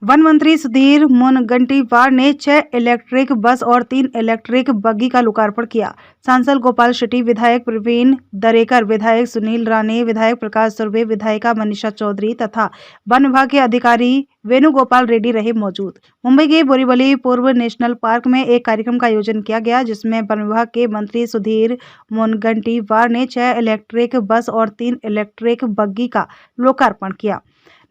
One मंत्री सुधीर मुनगंटीवार ने 6 electric bus और 3 इलेक्ट्रिक बग्गी का लोकार्पण किया। सांसद गोपाल शेट्टी, विधायक प्रवीण दरेकर, विधायक सुनील राणे, विधायक प्रकाश सुर्वे, विधायिका मनीषा चौधरी तथा वन विभाग के अधिकारी वेणुगोपाल रेड्डी रहे मौजूद। मुंबई के बोरीवली पूर्व नेशनल पार्क में एक कार्यक्रम का आयोजन किया गया, जिसमें वन विभाग के मंत्री सुधीर मुनगंटीवार ने 6 इलेक्ट्रिक बस और 3 इलेक्ट्रिक बग्गी का लोकार्पण किया।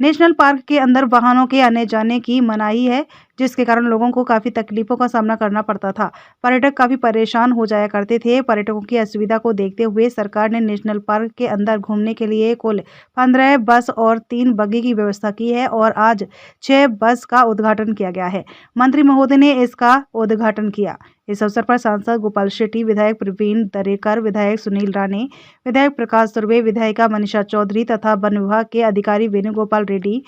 नेशनल पार्क के अंदर वाहनों के आने जाने की मनाही है, जिसके कारण लोगों को काफी तकलीफों का सामना करना पड़ता था। पर्यटक काफी परेशान हो जाया करते थे। पर्यटकों की असुविधा को देखते हुए सरकार ने नेशनल पार्क के अंदर घूमने के लिए कुल 15 बस और 3 बग्गी की व्यवस्था की है और आज 6 बस का उद्घाटन किया गया है। मंत्री महोदय ने इसका उद्घाटन किया। इस अवसर पर सांसद गोपाल शेट्टी, विधायक प्रवीण दरेकर, विधायक सुनील राणे, विधायक प्रकाश सुर्वे, विधायिका मनीषा चौधरी तथा वन विभाग के अधिकारी वेणुगोपाल रेड्डी,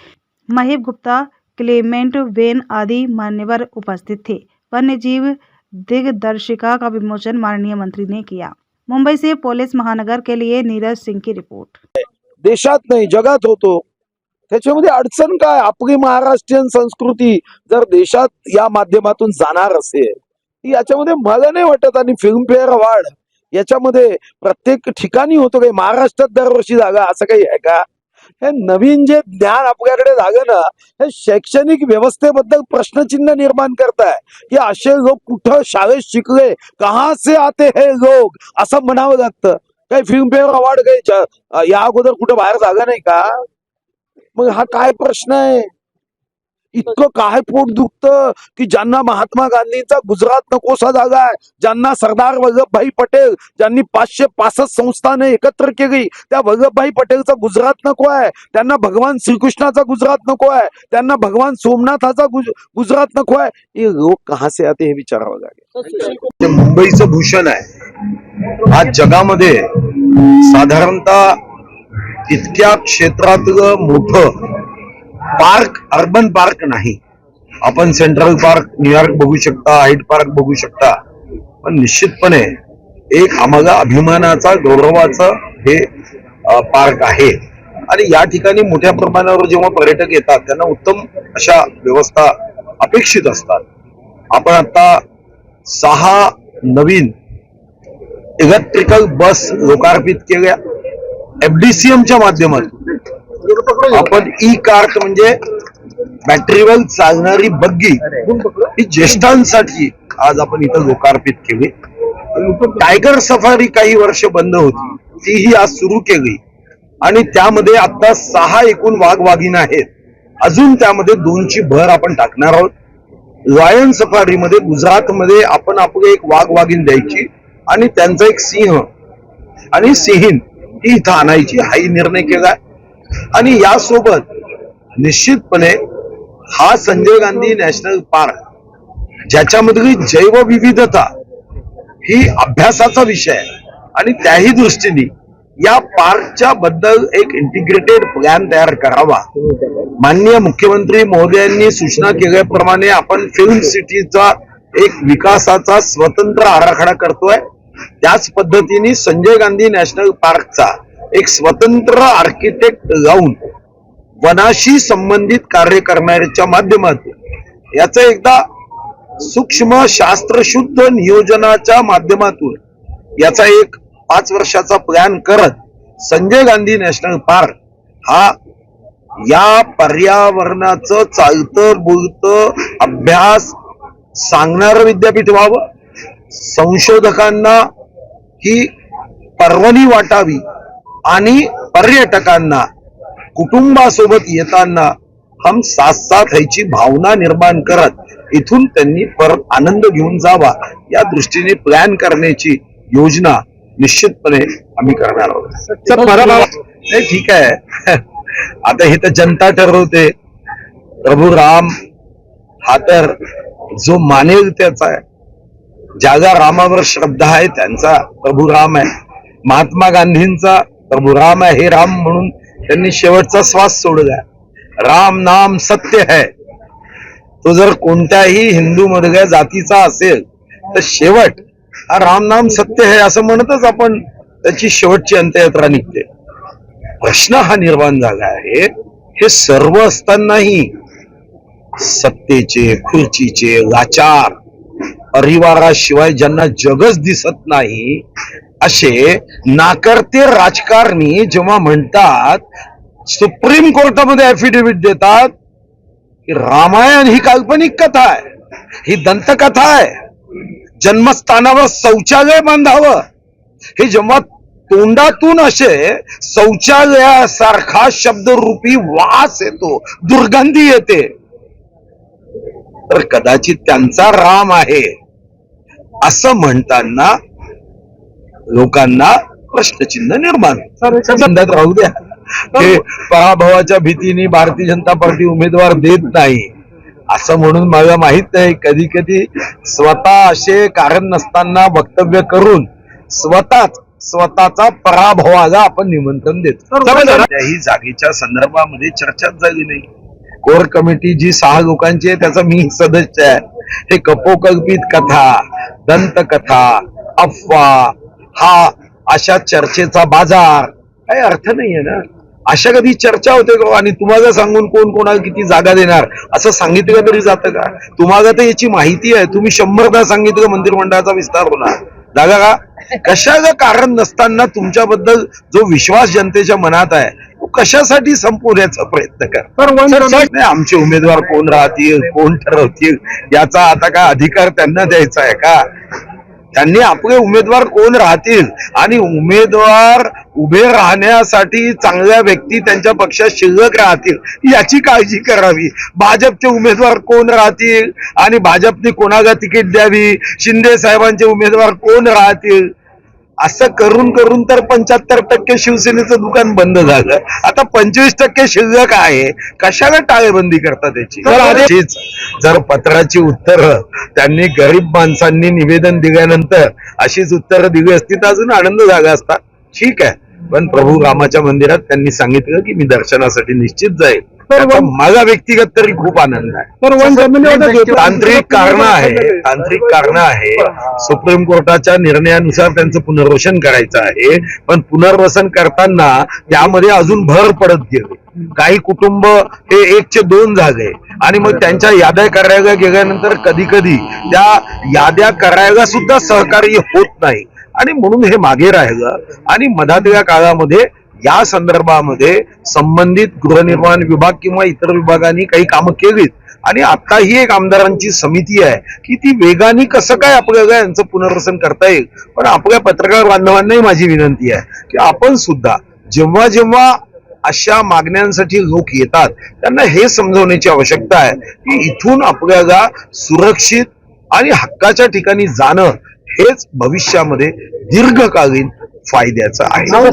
महेश गुप्ता, क्लेमेंट वेन आदि मान्यवर उपस्थित थे। वन्यजीव दिग्दर्शिका का विमोचन माननीय मंत्री ने किया। मुंबई से पुलिस महानगर के लिए नीरज सिंह की रिपोर्ट। देशात नाही जगात होतो, त्याच्यामध्ये अडचण काय? आपली महाराष्ट्रीयन संस्कृती जर देशात या माध्यमातून जाणार असेल, याच्यामध्ये मला नाही वाटत. आणि फिल्मफेअर अवॉर्ड याच्यामध्ये प्रत्येक ठिकाणी होतो काही, महाराष्ट्रात दरवर्षी जागा असं काही आहे का? हे नवीन जे ज्ञान आपल्याकडे झालं ना, हे शैक्षणिक व्यवस्थेबद्दल प्रश्नचिन्ह निर्माण करताय की असे लोक कुठं शाळेत शिकले, कहाँ से आते हे लोक, असं म्हणावं लागतं. काही फिल्मफेअर अवॉर्ड काही या अगोदर कुठं बाहेर जागा नाही का? मग हा काय प्रश्न आहे? इतकं काय पोट दुखतं की ज्यांना महात्मा गांधींचा गुजरात नकोसा जागा आहे, ज्यांना सरदार वल्लभभाई पटेल ज्यांनी 565 संस्थाने एकत्र केली, त्या वल्लभभाई पटेलचा गुजरात नको आहे, त्यांना भगवान श्रीकृष्णाचा गुजरात नको आहे, त्यांना भगवान सोमनाथाचा गुजरात नको आहे. हे लोक कहाँ से आते हे विचारावं लागेल. मुंबईचं भूषण आहे. आज जगामध्ये साधारणतः इतक्या क्षेत्रातलं मोठं पार्क, अर्बन पार्क नाही. आपण सेंट्रल पार्क न्यूयॉर्क बघू शकता, हाइड पार्क बघू शकता, पण निश्चितपणे एक आम्हाला अभिमानाचा, गौरवाचं हे पार्क आहे. आणि या ठिकाणी मोठ्या प्रमाणावर जेव्हा पर्यटक येतात त्यांना उत्तम अशा व्यवस्था अपेक्षित असतात. आपण आता 6 नवीन इलेक्ट्रिकल बस लोकार्पित केल्या FDCMच्या माध्यमातून. आपण ई कार्ट म्हणजे बॅटरीवर चालणारी बग्गी ही ज्येष्ठांसाठी आज आपण इथं लोकार्पित केली. टायगर सफारी काही वर्ष बंद होती, तीही आज सुरू केली आणि त्यामध्ये आता 6 एकूण वाघवाघीण आहेत. अजून त्यामध्ये 2ची भर आपण टाकणार आहोत. लॉयन सफारीमध्ये गुजरातमध्ये आपण आपली एक वाघवाघीण द्यायची आणि त्यांचा एक सिंह आणि सिंहीण ही इथं आणायची, हाही निर्णय केलाय. आणि यासोबत निश्चितपणे हा संजय गांधी नॅशनल पार्क ज्याच्यामधली जैवविविधता ही अभ्यासाचा विषय आहे आणि त्याही दृष्टीने या पार्कच्या बद्दल एक इंटिग्रेटेड प्लॅन तयार करावा. माननीय मुख्यमंत्री महोदयांनी सूचना केल्याप्रमाणे आपण फिल्म सिटीचा एक विकासाचा स्वतंत्र आराखडा करतोय. त्याच पद्धतीने संजय गांधी नॅशनल पार्कचा एक स्वतंत्र आर्किटेक्ट लावून वनाशी संबंधित कार्य करण्याच्या माध्यमातून याचं एकदा सूक्ष्म शास्त्रशुद्ध नियोजनाच्या माध्यमातून याचा एक 5 वर्षाचा प्लॅन करत संजय गांधी नॅशनल पार्क हा या पर्यावरणाचं चालतं बोलतं अभ्यास सांगणारं विद्यापीठ व्हावं. संशोधकांना ही पर्वणी वाटावी आणि पर्यटकांना कुटुंबासोबत येताना हम साथ साथ ह्याची भावना निर्माण करत इथून त्यांनी परत आनंद घेऊन जावा या दृष्टीने प्लॅन करण्याची योजना निश्चितपणे आम्ही करणार आहोत. ठीक आहे, आता हे तर जनता ठरवते. प्रभू राम हा तर जो मानेल त्याचा आहे. ज्याला रामावर श्रद्धा आहे त्यांचा प्रभू राम आहे. महात्मा गांधींचा प्रभू राम आहे. हे राम म्हणून त्यांनी शेवटचा श्वास सोडला. राम नाम सत्य है. तो जर कोणत्याही हिंदू मधल्या जातीचा असेल तर शेवट हा राम नाम सत्य है असं म्हणतच आपण त्याची शेवटची अंत्ययात्रा निघते. प्रश्न हा निर्माण झाला आहे, हे सर्व असतानाही सत्तेचे, खुर्चीचे लाचार, परिवाराशिवाय ज्यांना जगच दिसत नाही असे नाकर्ते राजकारणी जेव्हा म्हणतात, सुप्रीम कोर्टामध्ये ऍफिडेव्हिट देतात की रामायण ही काल्पनिक कथा आहे, ही दंतकथा आहे, जन्मस्थानावर शौचालय बांधावं, हे जेव्हा तोंडातून असे शौचालयासारखा शब्दरूपी वास येतो, दुर्गंधी येते, तर कदाचित त्यांचा राम आहे असं म्हणताना लोकांना प्रश्नचिन्ह निर्माण संदर्भात राहू द्या. हे पराभवाच्या भीतीने भारतीय जनता पार्टी उमेदवार देत नाही असं म्हणून मला माहित नाही, कधी कधी स्वतः असे कारण नसताना वक्तव्य करून स्वतःचा पराभवाला आपण निमंत्रण देतो. त्याही जागेच्या संदर्भामध्ये चर्चाच झाली नाही. कोर कमिटी जी 6 लोकांची आहे त्याचा मी सदस्य आहे. हे कपोकल्पित कथा, दंतकथा, अफवा, हा अशा चर्चेचा बाजार, काही अर्थ नाहीये ना. अशा कधी चर्चा होते का? आणि तुम्हाला सांगून कोण कोणाला किती जागा देणार असं सांगितलं तरी जातं का? तुम्हाला तर याची माहिती आहे, तुम्ही 100दा सांगितलं मंत्रिमंडळाचा विस्तार होणार, जागा का? कशाचं कारण नसताना तुमच्याबद्दल जो विश्वास जनतेच्या मनात आहे तो कशासाठी संपवण्याचा प्रयत्न कर. आमचे उमेदवार कोण राहतील, कोण ठरवतील याचा आता काय अधिकार त्यांना द्यायचा आहे का? त्यांनी आपले उमेदवार कोण राहतील आणि उमेदवार उभे राहण्यासाठी चांगल्या व्यक्ती त्यांच्या पक्षात शिल्लक राहतील याची काळजी करावी. भाजपचे उमेदवार कोण राहतील आणि भाजपने कोणाला तिकीट द्यावी, शिंदे साहेबांचे उमेदवार कोण राहतील, असं करून करून तर 75% शिवसेनेचं दुकान बंद झालं. आता 25% शिल्लक आहे, कशाला टाळेबंदी करतात त्याची? जर पत्राची उत्तरं त्यांनी गरीब माणसांनी निवेदन दिल्यानंतर अशीच उत्तरं दिली असती तर अजून आनंद झाला असता. ठीक आहे, पण प्रभू रामाच्या मंदिरात त्यांनी सांगितलं की मी दर्शनासाठी निश्चित जाईल, त्याचा माझा व्यक्तिगत तरी खूप आनंद आहे. तांत्रिक कारण आहे. सुप्रीम कोर्टाच्या निर्णयानुसार त्यांचं पुनर्वसन करायचं आहे, पण पुनर्वसन करताना त्यामध्ये अजून भर पडत गेली. काही कुटुंब हे 1/2 झाले आणि मग त्यांच्या याद्या करायला गेल्यानंतर कधी कधी त्या याद्या करायला सुद्धा सहकार्य होत नाही आणि म्हणून हे मागे राहिलं. आणि मधातल्या काळामध्ये या संदर्भामध्ये संबंधित गृहनिर्माण विभाग किंवा इतर विभागांनी काही कामं केलीत आणि आता ही एक आमदारांची समिती आहे की ती वेगाने कसं काय आपल्याला यांचं पुनर्वसन करता येईल. पण आपल्या पत्रकार बांधवांनाही माझी विनंती आहे की आपण सुद्धा जेव्हा जेव्हा अशा मागण्यांसाठी लोक येतात त्यांना हे समजवण्याची आवश्यकता आहे की इथून आपल्याला सुरक्षित आणि हक्काच्या ठिकाणी जाणं हेच भविष्यामध्ये दीर्घकालीन फायद्याचं आहे.